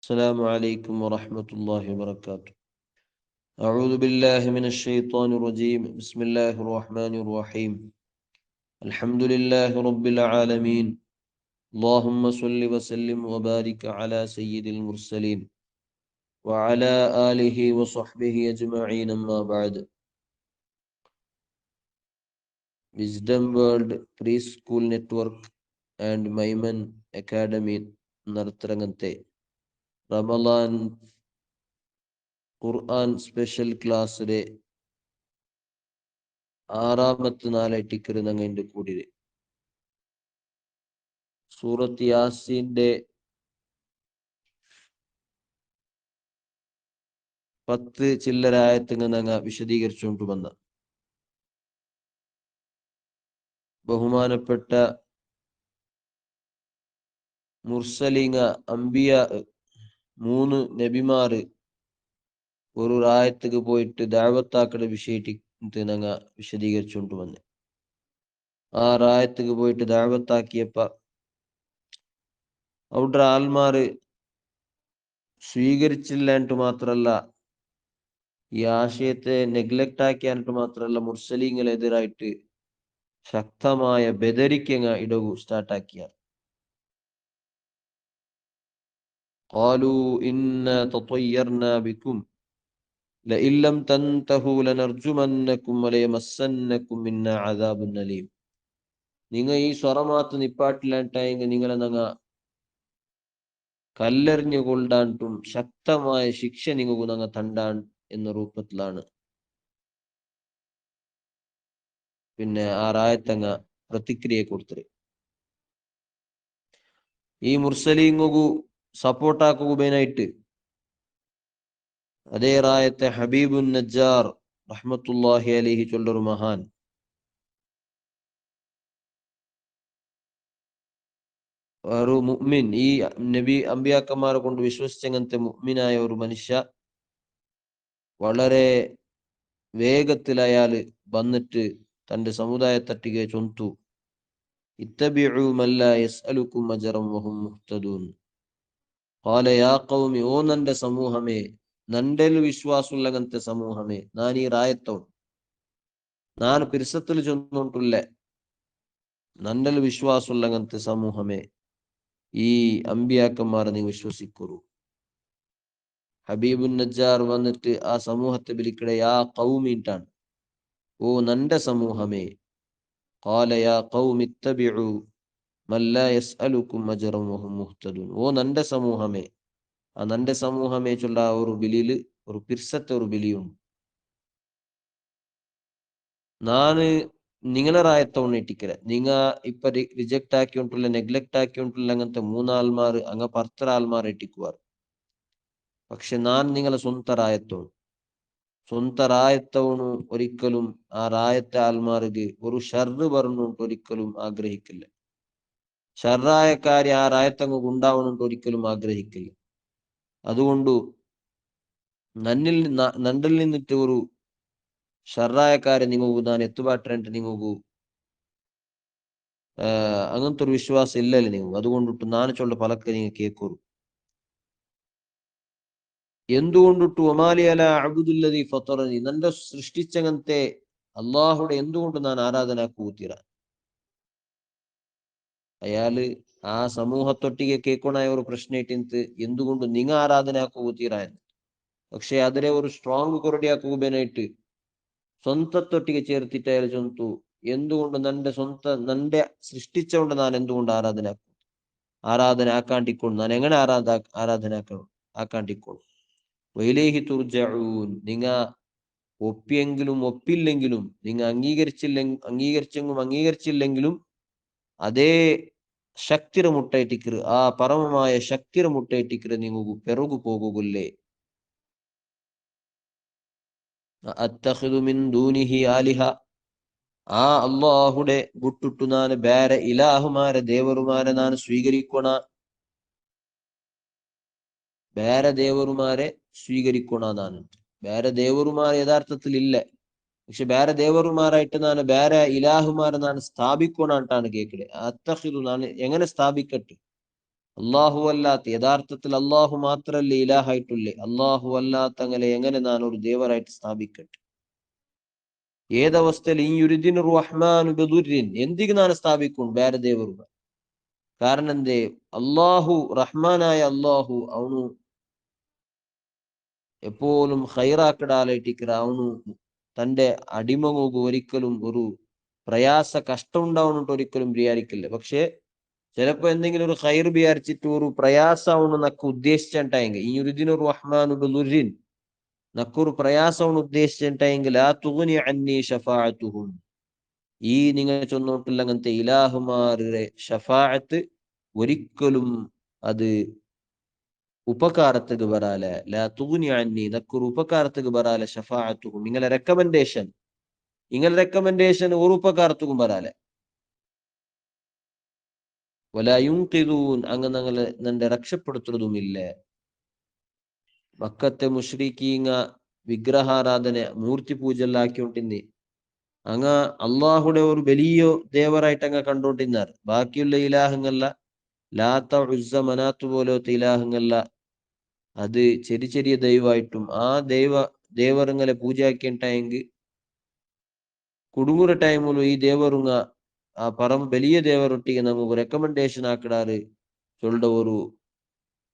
السلام عليكم ورحمة الله وبركاته. أعوذ بالله من الشيطان الرجيم. بسم الله الرحمن الرحيم. الحمد لله رب العالمين. اللهم صل وسلم وبارك على سيد المرسلين وعلى آله وصحبه أجمعين. أما بعد. Wisdom World Preschool Network and Maiman Academy നടത്തിറങ്ങത്തെ Ramadan Quran special ക്ലാസ്സിലെ ആറാമത്തെ നാലായിട്ടിക്കറ് ഞങ്ങളുടെ കൂടിയത് സൂറത്ത് യാസീന്റെ 10 ചില്ലരായത്തിങ്ങ ഞങ്ങ വിശദീകരിച്ചുകൊണ്ട് വന്ന ബഹുമാനപ്പെട്ട മുർസലിങ്ങ അംബിയ 3 നബിമാര് ഒരു റായത്തുക്ക് പോയിട്ട് ദഅവത്താക്കടെ വിഷയിട്ട് ഞങ്ങ വിശദീകരിച്ചുകൊണ്ട് വന്നെ. ആ റായത്തുക്ക് പോയിട്ട് ദഅവത്താക്കിയപ്പ അവിടെ ആൾമാര് സ്വീകരിച്ചില്ലാണ്ട് മാത്രല്ല, ഈ ആശയത്തെ നെഗ്ലക്ട് ആക്കിയാനിട്ട് മാത്രല്ല, മുർസലീങ്ങളെതിരായിട്ട് ശക്തമായ ബെദരിക്കങ്ങ ഇടവു സ്റ്റാർട്ടാക്കിയ. ഖാലൂ ഇന്നാ തطيرنا ബികും ലഇൻ ലം തൻതഹു ലനർജുമന്നകും വലയമസ്സന്നകും മിന്നാ അദാബുൻ അലീം. നിങ്ങ ഈ സ്വറമാത്ത് നിപ്പാട്ടില്ലാണ്ടായെങ്കിൽ നിങ്ങളെ ഞങ്ങ കല്ലെറിഞ്ഞു കൊണ്ടാണ്ടും ശക്തമായ ശിക്ഷ നിങ്ങൾക്ക് ഞങ്ങ തണ്ടാൻ എന്ന രൂപത്തിലാണ് പിന്നെ ആ റായത്തങ്ങ പ്രതിക്രിയ കൊടുത്തത്. ഈ മുർസലീങ്ങു സപ്പോർട്ടാക്കുബേനായിട്ട് അതേ റായത്തെ ഹബീബുൻ നജ്ജാർ റഹ്മത്തുള്ളാഹി അലൈഹി ചൊല്ലൊരു മഹാൻ ഒരു മുഅ്മിൻ, ഈ നബി അമ്പിയാക്കന്മാരെ കൊണ്ട് വിശ്വസിച്ചങ്ങനത്തെ മുഅ്മിനായ ഒരു മനുഷ്യ വളരെ വേഗത്തിൽ അയാള് വന്നിട്ട് തന്റെ സമുദായത്തട്ടിಗೆ ചൊന്തു, ഇത്തബിഉ മല്ലാ യസ്അലുക്കും അജ്റൻ വഹും മുഹ്തദൂൻ. ഖാല യാ ഖൗമി, ഓ നന്റെ സമൂഹമേ, നന്റെൽ വിശ്വാസമുള്ളങ്ങനത്തെ സമൂഹമേ, ഞാൻ ഈ റായത്തോൺ ನಾನು ಪಿರ್ಸತ್ತಲು ಚೊಂದುಂಟುಲ್ಲೆ, നന്റെൽ വിശ്വാസമുള്ളങ്ങനത്തെ സമൂഹമേ, ഈ അമ്പിയാക്കന്മാരെ നീ വിശ്വസിക്കുറു. ഹബീബുൻ നജ്ജാർ വന്നിട്ട് ആ സമൂഹത്തെ വിളിക്കടെ യാ ഖൗമിട്ടാണ്, ഓ നന്റെ സമൂഹമേ. ഖാല യാ ഖൗമി ഇത്തബിഉ മല്ലാ യസ്അലുക്കും അജ്റൻ വഹും മുഹ്തദൂൻ. ഓ നന്റെ സമൂഹമേ. ആ നന്റെ സമൂഹമേ ചൊല്ല ഒരു ബിലിയില് ഒരു പിർസത്തെ ഒരു ബിലിയുണ്ട്. നാന് നിങ്ങളെ റായത്തോണ്ട് ഇട്ടിക്കല, നിങ്ങ ഇപ്പൊ റിജക്ട് ആക്കി ഉണ്ടല്ല, നെഗ്ലക്ട് ആക്കി ഉണ്ടല്ല, അങ്ങനത്തെ 3 ആൾമാർ അങ്ങ 10 ആൾമാർ ഇട്ടിക്കുവാർ. പക്ഷെ ഞാൻ നിങ്ങളെ സ്വന്ത റായത്തവണു ഒരിക്കലും ആ റായത്തെ ആൾമാർക്ക് ഒരു ഷർറ് പറഞ്ഞുകൊണ്ട് ഒരിക്കലും ആഗ്രഹിക്കില്ല. ഷർറായ കാര്യം ആ റായത്തങ്ങ് ഉണ്ടാവണുണ്ട് ഒരിക്കലും ആഗ്രഹിക്കില്ല. അതുകൊണ്ട് നണ്ടിൽ നിന്നിട്ട് ഒരു ഷർറായ കാര്യം നിങ്ങൾക്ക് ഞാൻ എത്തുപാട്ടിട്ട് നിങ്ങൾക്ക് അങ്ങനത്തെ ഒരു വിശ്വാസം ഇല്ലല്ലേ നിങ്ങൾ. അതുകൊണ്ടിട്ട് ನಾನು ചൊല്ല പലക്കെ നിങ്ങൾ കേൾക്കൂರು. എന്തുകൊണ്ടിട്ട് ഒമാലി അല അബ്ദുല്ലദി ഫത്തറനി, നന്റെ സൃഷ്ടിച്ചങ്ങനത്തെ അള്ളാഹുടെ എന്തുകൊണ്ട് ഞാൻ ആരാധന കൂത്തിര. അയാള് ആ സമൂഹത്തൊട്ടിಗೆ കേൾക്കണായ ഒരു പ്രശ്ന ഇട്ടിന്ത് എന്തുകൊണ്ട് നിങ്ങ ആരാധന കൂത്തിര എന്ന്. പക്ഷെ അതിലെ ഒരു സ്ട്രോങ് കൊറടിയാക്കുബേനായിട്ട് സ്വന്തത്തൊട്ടിಗೆ ചേർത്തിട്ട് അയാൾ ചൊന്തു, എന്തുകൊണ്ട് നന്റെ സൃഷ്ടിച്ചുകൊണ്ട് ഞാൻ എന്തുകൊണ്ട് ആരാധന ആക്കാണ്ടിക്കൊണ്ട് ഞാൻ എങ്ങനെ ആരാധന ആക്കാണ്ടിക്കോളൂ. വൈലേഹി തുർജഊൻ, നിങ്ങ ഒപ്പിയെങ്കിലും ഒപ്പില്ലെങ്കിലും, നിങ്ങ അംഗീകരിച്ചില്ലെങ്കിലും അതേ ശക്തിര മുട്ടയിട്ടിക്കറ്, ആ പരമമായ ശക്തിര മുട്ടയിട്ടിക്കറ് നിങ്ങൾക്ക് പെറുകു പോകുകല്ലേ. അത്തഖിദു മിൻ ദൂനിഹി ആലിഹ, ആ അള്ളാഹുടെ വിട്ടിട്ടു ನಾನು ಬೇರೆ ഇലാഹുമാരെ ದೇವರುമാരെ ನಾನು സ്വീകരിക്കണ, ಬೇರೆ ದೇವರುമാരെ സ്വീകരിക്കണ. ನಾನು ಬೇರೆ ದೇവರುമാരെ യഥാർത്ഥത്തിൽ ഇല്ല, പക്ഷെ ಬೇರೆ ದೇവರುമാരായിട്ട് ನಾನು ಬೇರೆ ഇലാഹുമാരെ ನಾನು സ്ഥാപിക്കണാട്ടാണ് കേക്കടെ. അത്തഖിദു, ನಾನು എങ്ങനെ സ്ഥാപിക്കട്ടെ. അള്ളാഹു അല്ലാത്ത യഥാർത്ഥത്തിൽ അള്ളാഹു മാത്രല്ലേ ഇലാഹായിട്ടുള്ളേ, അള്ളാഹു അല്ലാത്തങ്ങനെ എങ്ങനെ ഞാൻ ഒരു ദേവരായിട്ട് സ്ഥാപിക്കട്ടെ? ഏതവസ്ഥയിൽ ഈ യുരിദിൻ റഹ്മാൻ ബിദുരിൻ എന്തിക്ക് ഞാൻ സ്ഥാപിക്കും വേറെ ദേവറുകൾ? കാരണം എന്തേ? അള്ളാഹു റഹ്മാനായ അള്ളാഹു അവನು എപ്പോഴും ഹൈറാക്കിടാലായിട്ടിക്കറ. അവನು തന്റെ അടിമകൾക്ക് ഒരിക്കലും ഒരു പ്രയാസ കഷ്ടം ഉണ്ടാവുന്നിട്ട് ഒരിക്കലും വിചാരിക്കില്ല. പക്ഷെ ചിലപ്പോ എന്തെങ്കിലും ഒരു ഹൈർ വിചാരിച്ചിട്ട് ഒരു പ്രയാസമാണ് നക്ക് ഉദ്ദേശിച്ചിട്ടായെങ്കിൽ, ഈ യുരിദിൻ റഹ്മാൻ ബിദുരിൻ നക്കൊരു പ്രയാസമാണ് ഉദ്ദേശിച്ചിട്ടായെങ്കിൽ ആ തുഗ്നി അന്നി ഷഫാഅത്തുഹും, ഈ നിങ്ങൾ ചൊന്നോട്ടുള്ള അങ്ങനത്തെ ഇലാഹുമാരുടെ ഷഫാഅത്ത് ഒരിക്കലും അത് ഉപകാരத்துக்கு വരാല. ലാ തുഗ്നി അന്നി, നക്കൊരു ഉപകാരத்துக்கு വരാല ഷഫാഅത്തുഹും, നിങ്ങളെ റെക്കമെൻഡേഷൻ ഒരു ഉപകാരத்துக்கும் വരാല. വലാ യുൻഖിദൂൻ, അങ്ങനെ ഞങ്ങളെ നിന്റെ രക്ഷപ്പെടുത്തുന്നതുമില്ല. മക്കത്തെ മുശ്രിക്കീങ്ങ വിഗ്രഹാരാധന മൂർത്തി പൂജല്ലാക്കിക്കൊണ്ടിന്നി അങ്ങ അള്ളാഹുടെ ഒരു വലിയ ദേവരായിട്ട് അങ്ങ് കണ്ടോണ്ടിരുന്നാർ. ബാക്കിയുള്ള ഇലാഹങ്ങല്ല, ലാത്ത ഉസ്സ മനാത്ത് പോലത്തെ ഇലാഹങ്ങല്ല, അത് ചെറിയ ചെറിയ ദൈവമായിട്ടും ആ ദേവറുങ്ങളെ പൂജയാക്കിയിട്ടായെങ്കിൽ കുടുങ്ങുற ടൈമിലും ഈ ദേവറുങ്ങ ആ വലിയ ദേവರೊಟ್ಟಿಗೆ നമുക്ക് ರೆಕಮೆಂಡೇಶನ್ ಹಾಕಿಡಾರು ചൊല്ലുടെ ഒരു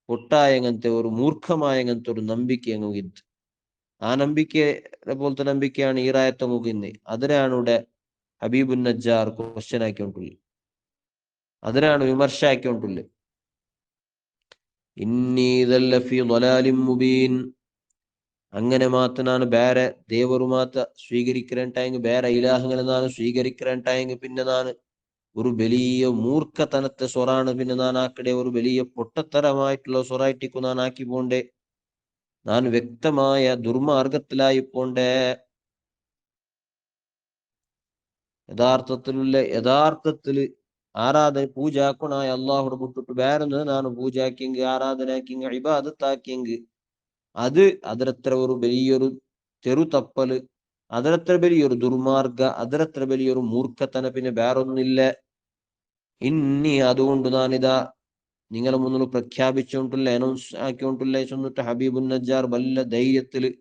പൊട്ടായങ്ങനത്തെ ഒരു മൂർഖമായങ്ങനത്തെ ഒരു ನಂಬಿಕೆ അങ്ങുകിದ್ದು. ആ ನಂಬಿಕೆ പോലത്തെ ನಂಬಿಕೆയാണ് ഈ റായത്തെ മുകിന്ന്. അതിനാണ് ഇവിടെ ഹബീബുൻ നജ്ജാർ ക്വസ്റ്റ്യൻ ആക്കിക്കൊണ്ടുള്ളത്, അതിനാണ് വിമർശ ആക്കിക്കൊണ്ടുള്ളത്. ഇന്നി ദല്ലഫി ളലാലിൻ മുബീൻ, അങ്ങനെ മാത്ര ನಾನು ಬೇರೆ ದೇವರು ಮಾತ್ರ ಸ್ವೀകരിக்கிறಂಟಾയെങ്കിൽ ಬೇರೆ ഇലാഹുകളെ ನಾನು സ്വീകരിக்கிறಂಟಾയെങ്കിൽ പിന്നെ ನಾನು ഒരു വലിയ മൂർഖതനത്തെ സ്വറാണ് പിന്നെ ഞാൻ ആക്കടെ ഒരു വലിയ പൊട്ടത്തരമായിട്ടുള്ള സ്വറായിട്ടിക്കു ഞാൻ ആക്കി പോണ്ടേ, ഞാൻ വ്യക്തമായ ദുർമാർഗത്തിലായി പോണ്ടേ. യഥാർത്ഥത്തില് ആരാധന പൂജാക്കുണായ അള്ളാഹുടെ വിട്ടിട്ട് വേറെ ನಾನು പൂജാക്കിയെങ്കിൽ ആരാധന ആക്കിയെങ്കിൽ ഇബാദത്താക്കിയെങ്കിൽ അത് അതിരത്ര ഒരു വലിയൊരു തെറുതപ്പല്, അതിരത്ര വലിയൊരു ദുർമാർഗ, അതിരത്ര വലിയൊരു മൂർഖത്തന പിന്നെ വേറൊന്നില്ല. ഇനി അതുകൊണ്ട് ഞാനിതാ നിങ്ങളെ മുന്നിൽ പ്രഖ്യാപിച്ചുകൊണ്ടില്ല, അനൗൺസ് ആക്കിക്കൊണ്ടില്ല ചെന്നിട്ട് ഹബീബുൻ നജ്ജാർ വല്ല ധൈര്യത്തില്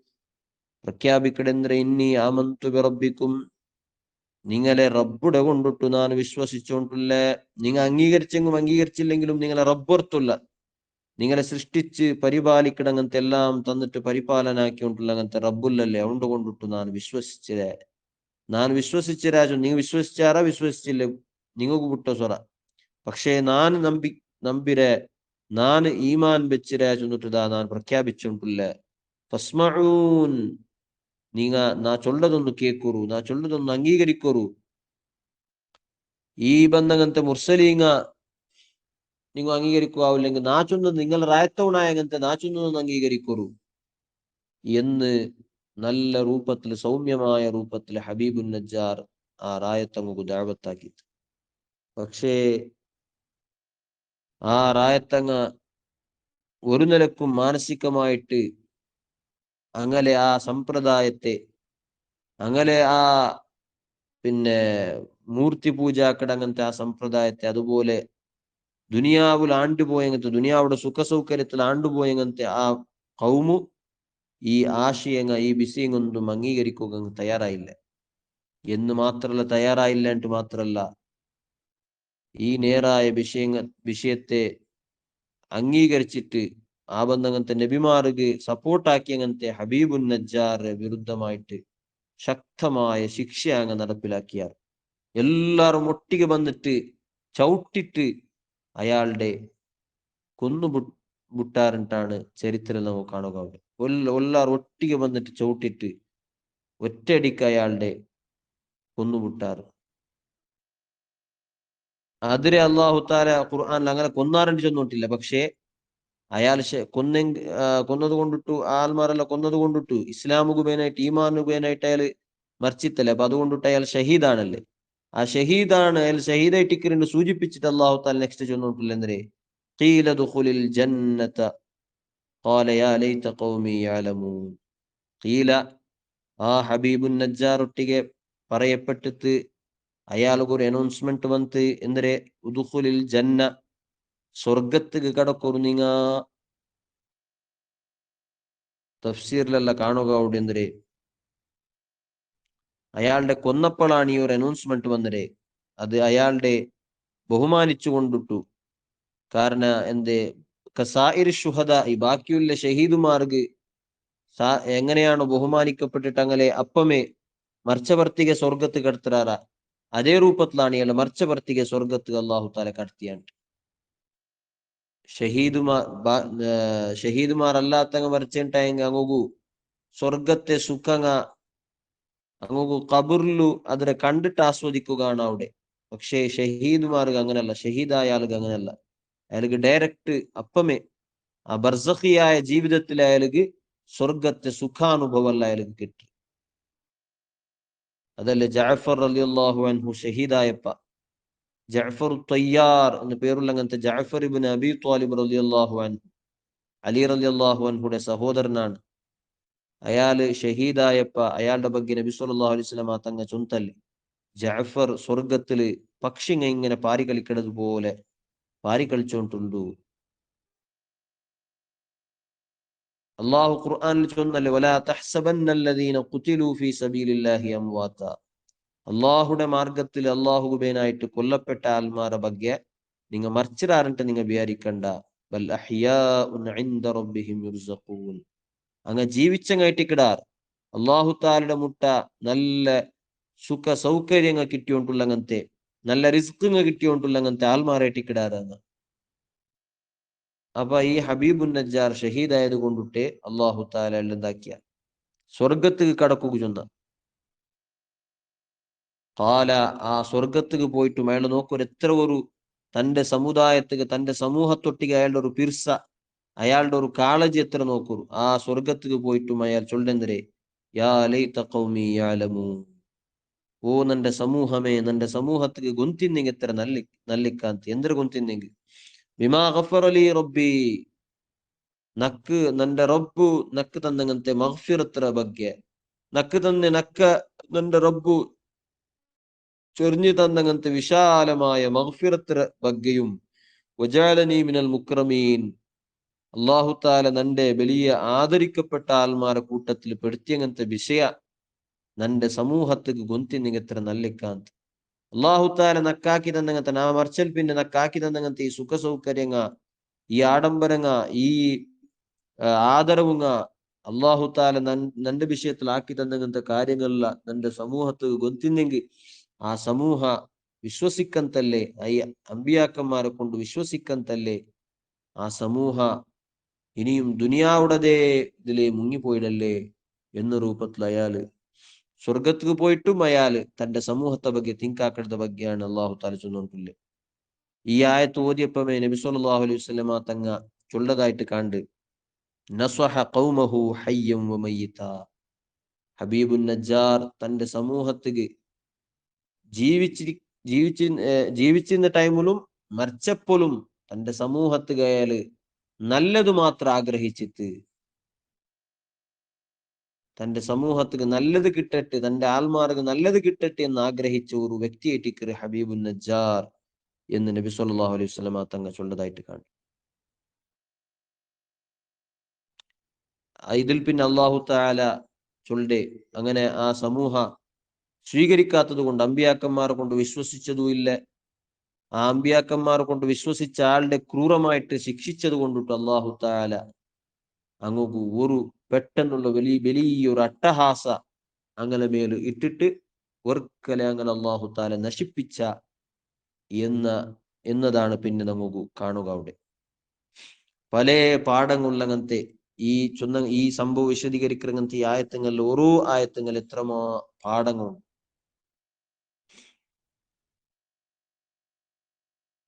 പ്രഖ്യാപിക്കടെന്തര ഇന്നി ആമന്തു ബിറബ്ബിക്കും, നിങ്ങളെ റബ്ബുടെ കൊണ്ടിട്ടു ഞാൻ വിശ്വസിച്ചുകൊണ്ടില്ല. നിങ്ങൾ അംഗീകരിച്ചെങ്കിലും അംഗീകരിച്ചില്ലെങ്കിലും നിങ്ങളെ റബ്ബർത്തുള്ള, നിങ്ങളെ സൃഷ്ടിച്ച് പരിപാലിക്കണങ്ങനത്തെ എല്ലാം തന്നിട്ട് പരിപാലനാക്കിക്കൊണ്ടുള്ള അങ്ങനത്തെ റബ്ബുല്ലല്ലേ അതുകൊണ്ട് കൊണ്ടിട്ടു ഞാൻ വിശ്വസിച്ചരാജു. നിങ്ങൾ വിശ്വസിച്ചാറാ വിശ്വസിച്ചില്ലേ നിങ്ങൾക്ക് വിട്ട സ്വറ. പക്ഷേ ഞാൻ നമ്പിരെ ഞാൻ ഈമാൻ വെച്ചിരാജു എന്നിട്ടിതാ ഞാൻ പ്രഖ്യാപിച്ചുകൊണ്ടില്ല. ഫസ്മഊൻ, നീങ്ങ നാ ചൊല്ലതൊന്ന് കേക്കുറു, നാ ചൊല്ലതൊന്ന് അംഗീകരിക്കോറു. ഈ ബന്ധങ്ങനത്തെ മുർസലീങ്ങ നിങ്ങൾ അംഗീകരിക്കുവാവില്ലെങ്കിൽ നാ ചൊന്നത് നിങ്ങൾ റായത്തവണായ അങ്ങനത്തെ നാ ചൊന്നതൊന്ന് അംഗീകരിക്കോറു എന്ന് നല്ല രൂപത്തിൽ സൗമ്യമായ രൂപത്തിൽ ഹബീബുൻ നജ്ജാർ ആ റായത്തങ്ങു ദഅവത്താക്കിത്ത്. പക്ഷേ ആ റായത്തങ്ങ ഒരു നിലക്കും മാനസികമായിട്ട് അങ്ങനെ ആ സമ്പ്രദായത്തെ, അങ്ങനെ ആ പിന്നെ മൂർത്തി പൂജാക്കട അങ്ങനത്തെ ആ സമ്പ്രദായത്തെ, അതുപോലെ ദുനിയാവിൽ ആണ്ടുപോയങ്ങനത്തെ ദുനിയാവുടെ സുഖസൗകര്യത്തിൽ ആണ്ടുപോയങ്ങനത്തെ ആ കൗമു ഈ ആശയങ്ങ ഈ വിഷയങ്ങൊന്നും അംഗീകരിക്കുക തയ്യാറായില്ല എന്ന് മാത്രല്ല, തയ്യാറായില്ല എന്നിട്ട് മാത്രല്ല ഈ നേരായ വിഷയത്തെ അംഗീകരിച്ചിട്ട് ആ ബന്ധങ്ങനത്തെ നബിമാർക്ക് സപ്പോർട്ടാക്കി അങ്ങനത്തെ ഹബീബുൻ നജ്ജാർ വിരുദ്ധമായിട്ട് ശക്തമായ ശിക്ഷ അങ്ങ് നടപ്പിലാക്കിയാർ. എല്ലാരും ഒട്ടിಗೆ വന്നിട്ട് ചവിട്ടിട്ട് അയാളുടെ കൊന്നുവിട്ടാറിട്ടാണ് ചരിത്രം നമുക്ക് കാണുക. എല്ലാരും ഒട്ടിಗೆ വന്നിട്ട് ചവിട്ടിട്ട് ഒറ്റയടിക്ക് അയാളുടെ കൊന്നുവിട്ടാറ്. അതിരെ അള്ളാഹു താല ഖുർആനിൽ അങ്ങനെ കൊന്നാറണ്ടി ചെന്നോട്ടില്ല. പക്ഷേ അയാൾ കൊന്നത് കൊണ്ടിട്ടു, ആൽമാരെല്ലാം കൊന്നത് കൊണ്ടിട്ടു ഇസ്ലാമുകുബേനായിട്ട് ഈമാനുകുബേനായിട്ട് അയാൾ മരിച്ചിത്തല്ലേ. അപ്പൊ അതുകൊണ്ടിട്ട് അയാൾ ഷഹീദാണല്ലേ. ആ ഷഹീദാണ്, അയാൾ ഷഹീദായിട്ട് ഇക്കറിണ്ട് സൂചിപ്പിച്ചിട്ട് അള്ളാഹു താല നെക്സ്റ്റ് ചെന്നോട്ടില്ല എന്തേ ഖീല ദുഖുലിൽ ജന്നത ഖാല യാ ലൈത ഖൗമി യഅലമൂൻ. ഖീല, ആ ഹബീബുൻ നജ്ജാർ ഒട്ടിಗೆ പറയപ്പെട്ടിട്ട് അയാൾക്ക് ഒരു അനൗൺസ്മെന്റ് വന്ന് എന്തരെ ഉദുഖുലിൽ ജന്ന, സ്വർഗത്തിക്ക് കടക്കൊരു നിങ്ങ തഫ്സീറിലെല്ലാം കാണുക അവിടെ എന്തിരെ അയാളുടെ കൊന്നപ്പോഴാണ് ഈ ഒരു അനൗൺസ്മെന്റ് വന്നതേ. അത് അയാളുടെ ബഹുമാനിച്ചു കൊണ്ടിട്ടു. കാരണം എന്തേ കസായിർ ഷുഹദ ഈ ബാക്കിയുള്ള ഷഹീദുമാർക്ക് എങ്ങനെയാണോ ബഹുമാനിക്കപ്പെട്ടിട്ട് അങ്ങനെ അപ്പമേ മർച്ചവർത്തിക സ്വർഗത്ത് കടത്തുറാറ അതേ രൂപത്തിലാണ് ഇയാളെ മർച്ചവർത്തിക സ്വർഗത്ത് അള്ളാഹു താല കടത്തിയാണ്. ഷഹീദുമാർ അല്ലാത്തങ്ങ മരിച്ചിട്ടായെങ്കിൽ അങ്ങു സ്വർഗത്തെ സുഖങ്ങ അങ്ങു കബറിലു അതിനെ കണ്ടിട്ട് ആസ്വദിക്കുകയാണ് അവിടെ. പക്ഷേ ഷഹീദുമാർക്ക് അങ്ങനല്ല, ഷഹീദായ ആൾക്ക് അങ്ങനല്ല. അയാൾക്ക് ഡയറക്റ്റ് അപ്പമേ ആ ബർസഖിയായ ജീവിതത്തിൽ അയാൾക്ക് സ്വർഗത്തെ സുഖാനുഭവമല്ല അയാൾക്ക് കിട്ടി. അതല്ലേ ജഅഫർ റളിയല്ലാഹു അൻഹു ഷഹീദായപ്പ ജഅഫർ തയ്യാർ എന്ന പേരുള്ള അങ്ങനത്തെ ജഅഫർ ഇബ്നു അബി ത്വാലിബ് റളിയല്ലാഹു അൻഹു അലി റളിയല്ലാഹു അൻഹുടെ സഹോദരനാണ്. അയാള് ഷഹീദായപ്പ അയാളുടെ ಬಗ್ಗೆ നബി സല്ലല്ലാഹു അലൈഹി വസല്ലം തങ്ങ ചൊന്തല്ലേ ജഅഫർ സ്വർഗത്തില് പക്ഷിങ്ങ ഇങ്ങനെ പാരി കളിക്കുന്നത് പോലെ പാരി കളിച്ചോണ്ടുണ്ടു. അള്ളാഹു ഖുർആനിൽ ചൊന്നല്ലേ വലാ തഹ്സബന്നല്ലദീന ഖുതിലൂ ഫീ സബീലില്ലാഹി അംവാത. അള്ളാഹുടെ മാർഗത്തിൽ അള്ളാഹുബേനായിട്ട് കൊല്ലപ്പെട്ട ആൽമാരെ ಬಗ್ಗೆ നിങ്ങൾ മറിച്ചിടാറിട്ട് നിങ്ങൾ വിചാരിക്കണ്ട. ബൽ അഹ്യാഉൻ ഇൻദ റബ്ബിഹിം യുർസഖൂൻ. അങ്ങ് ജീവിച്ചങ്ങായിട്ടിക്കിടാർ അള്ളാഹു താലയുടെ മുട്ട നല്ല സുഖ സൗകര്യങ്ങൾ കിട്ടിയോണ്ടുള്ളങ്ങനത്തെ നല്ല റിസ്ക് കിട്ടിയോണ്ടുള്ളങ്ങനത്തെ ആൽമാരായിട്ടിക്കിടാറാണ്. അപ്പൊ ഈ ഹബീബുൻ നജ്ജാർ ഷഹീദായത് കൊണ്ടിട്ട് അള്ളാഹു താല എന്താക്കിയ സ്വർഗത്ത് കടക്കുക ചെന്ന കാല ആ സ്വർഗത്തുക്ക് പോയിട്ട് അയാൾ നോക്കൊരു എത്ര ഒരു തന്റെ സമുദായത്തുക്ക് തന്റെ സമൂഹത്തൊട്ടിക്ക് അയാളുടെ ഒരു പിർസ അയാളുടെ ഒരു കാളജ് എത്ര നോക്കൂ. ആ സ്വർഗത്തുക്ക് പോയിട്ടും അയാൾ ചൊല്ലെന്തരേ യാ ലൈത ഖൗമി യഅലമൂൻ. ഓ നന്റെ സമൂഹമേ, നന്റെ സമൂഹത്തുക്ക് ഗൊന്തിന്നെങ്കിൽ എത്ര നല്ലിക്കാന്തി എന്തൊരു ഗൊന്തിന്നെങ്കിൽ ബിമാ ഗഫറ ലി റബ്ബി നക്ക് നന്റെ റബ്ബു നക്ക് തന്നങ്ങനത്തെ മഗ്ഫിറത്ര ಬಗ್ಗೆ നക്ക് തന്നെ നക്ക നന്റെ റബ്ബു ചൊരിഞ്ഞു തന്നങ്ങനത്തെ വിശാലമായ മഗ്ഫിറത്ര ബഗ്ഗയും വജഅലനി മിനൽ മുക്രമീൻ അല്ലാഹു തആല നന്റെ വലിയ ആദരിക്കപ്പെട്ട ആൽമാരെ കൂട്ടത്തിൽ പെടുത്തിയങ്ങനത്തെ വിഷയ നന്റെ സമൂഹത്തിക്ക് ഗൊന്തി നിങ്ങത്ര നല്ലിക്കാന്ത് അല്ലാഹു തആല നക്കാക്കി തന്നങ്ങനത്തെ നാ മർച്ചൽ പിന്നെ നക്കാക്കി തന്നങ്ങനത്തെ ഈ സുഖ സൗകര്യങ്ങ ഈ ആഡംബരങ്ങ ഈ ആദരവുങ്ങ അല്ലാഹു തആല നന്റെ വിഷയത്തിൽ ആക്കി തന്നങ്ങനത്തെ കാര്യങ്ങളില നന്റെ സമൂഹത്ത് ഗൊന്തിന്നെങ്കിൽ ആ സമൂഹ വിശ്വസിക്കന്തല്ലേ ഈ അമ്പിയാക്കന്മാരെ കൊണ്ട് വിശ്വസിക്കന്തല്ലേ ആ സമൂഹ ഇനിയും ദുനിയാവുടതേ ഇതിലെ മുങ്ങിപ്പോയിടല്ലേ എന്ന രൂപത്തിൽ അയാള് സ്വർഗത്തിക്ക് പോയിട്ടും അയാള് തന്റെ സമൂഹത്തെ ಬಗ್ಗೆ തിങ്കാക്കടದ ബഗ്ഗെയാണ് അള്ളാഹു താല ചൊല്ലുകൊണ്ടില്ലേ. ഈ ആയത്ത് ഓതിയപ്പമേ നബി സല്ലല്ലാഹു അലൈഹി വസല്ലമ തങ്ങ ചൊല്ലതായിട്ട് കണ്ട് നസ്വഹ ഖൗമഹു ഹയ്യം വമയ്യിത. ഹബീബുൻ നജ്ജാർ തന്റെ സമൂഹത്തിക്ക് ജീവിച്ചിരുന്ന ടൈമിലും മരിച്ചപ്പോഴും തന്റെ സമൂഹത്തുക അയാള് നല്ലത് മാത്രം ആഗ്രഹിച്ചിട്ട് തന്റെ സമൂഹത്തിന് നല്ലത് കിട്ടട്ടെ തന്റെ ആൽമാർക്ക് നല്ലത് കിട്ടട്ടെ എന്ന് ആഗ്രഹിച്ച ഒരു വ്യക്തിയായിട്ട് ഹബീബുൻ നജ്ജാർ എന്ന് നബി സല്ലല്ലാഹു അലൈഹി വസല്ലമ തങ്ങൾ ചൊല്ലതായിട്ട് കാണും. ഇതിൽ പിന്നെ അല്ലാഹു തആല ചൊല്ലെ അങ്ങനെ ആ സമൂഹ സ്വീകരിക്കാത്തത് കൊണ്ട് അമ്പിയാക്കന്മാരെ കൊണ്ട് വിശ്വസിച്ചതുമില്ല. ആ അമ്പിയാക്കന്മാരെ കൊണ്ട് വിശ്വസിച്ച ആളുടെ ക്രൂരമായിട്ട് ശിക്ഷിച്ചത് കൊണ്ടിട്ട് അല്ലാഹു തആല അങ്ങു ഒരു പെട്ടെന്നുള്ള വലിയൊരു അട്ടഹാസ അങ്ങനെ മേൽ ഇട്ടിട്ട് ഒർക്കലെ അങ്ങനെ അല്ലാഹു തആല നശിപ്പിച്ച എന്നതാണ് പിന്നെ നമുക്ക് കാണുക. അവിടെ പല പാഠങ്ങളുള്ളങ്ങനത്തെ ഈ സംഭവം വിശദീകരിക്കുന്നങ്ങനത്തെ ഈ ആയത്തങ്ങളിൽ ഓരോ ആയത്തങ്ങൾ എത്രമാ പാഠങ്ങളുണ്ട്.